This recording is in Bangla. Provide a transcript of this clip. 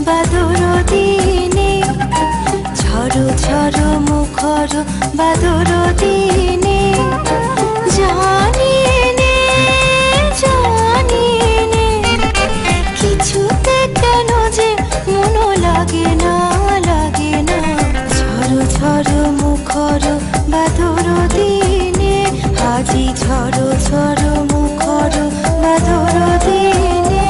বাদর দিনে ঝড়ো ঝড়ো মুখর বাদর দিনে জানি নে কিছুতে কেন যে মন লাগে না ঝড়ো ঝড়ো মুখর বাদর দিনে আজি ঝড়ো ঝড়ো মুখর বাদর দিনে